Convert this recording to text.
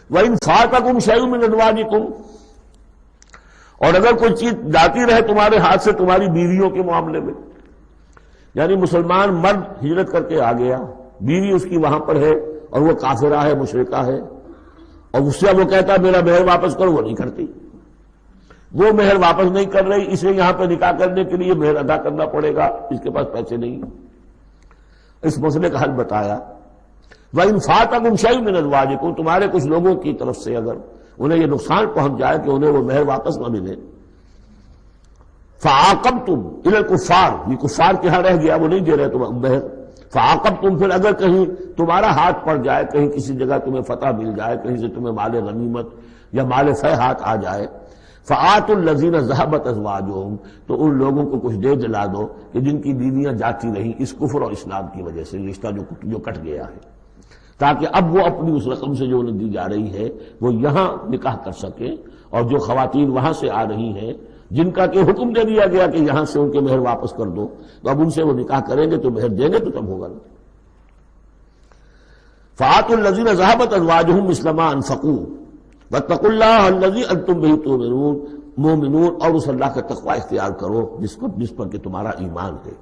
وَإِنْ فَاتَكُمْ شَيْءٌ مِّنْ أَزْوَاجِكُمْ، اور اگر کوئی چیز جاتی رہے تمہارے ہاتھ سے تمہاری بیویوں کے معاملے میں، یعنی مسلمان مرد ہجرت کر کے آ گیا، بیوی اس کی وہاں پر ہے اور وہ کافرہ ہے، مشرکہ ہے، اور اس سے وہ کہتا ہے میرا مہر واپس کرو، وہ نہیں کرتی، وہ مہر واپس نہیں کر رہی، اسے یہاں پہ نکاح کرنے کے لیے مہر ادا کرنا پڑے گا، اس کے پاس پیسے نہیں، اس مسئلے کا حل بتایا۔ وَإِنْ فَاتَكُمْ شَيْءٌ مِّنْ أَزْوَاجِكُمْ، تمہارے کچھ لوگوں کی طرف سے اگر انہیں یہ نقصان پہنچ جائے کہ انہیں وہ مہر واپس نہ ملے، فَعَاقَبْتُمْ إِلَى الْكُفَّارِ، یہ کفار کے ہاں رہ گیا، وہ نہیں دے رہے تم مہر، فَعَاقَبْتُمْ، پھر اگر کہیں تمہارا ہاتھ پڑ جائے، کہیں کسی جگہ تمہیں فتح مل جائے، کہیں سے تمہیں مال غنیمت یا مال فہ ہاتھ آ جائے، فَآتُوا الَّذِينَ ذَهَبَتْ أَزْوَاجُهُمْ، تو ان لوگوں کو کچھ دے دلا دو کہ جن کی بیویاں جاتی رہیں اس کفر اور اسلام کی وجہ سے، رشتہ جو کٹ گیا ہے، تاکہ اب وہ اپنی اس رقم سے جو انہیں دی جا رہی ہے وہ یہاں نکاح کر سکیں، اور جو خواتین وہاں سے آ رہی ہیں جن کا کہ حکم دے دیا گیا کہ یہاں سے ان کے مہر واپس کر دو، تو اب ان سے وہ نکاح کریں گے تو مہر دیں گے تو تب ہوگا نا۔ فَآتُوا الَّذِينَ ذَهَبَتْ أَزْوَاجُهُمْ مِثْلَ مَا أَنفَقُوا وَاتَّقُوا اللَّهَ الَّذِي أَنتُم بِهِ مُؤْمِنُونَ، اور اس اللہ کا تقوی اختیار کرو جس پر کہ تمہارا ایمان ہے۔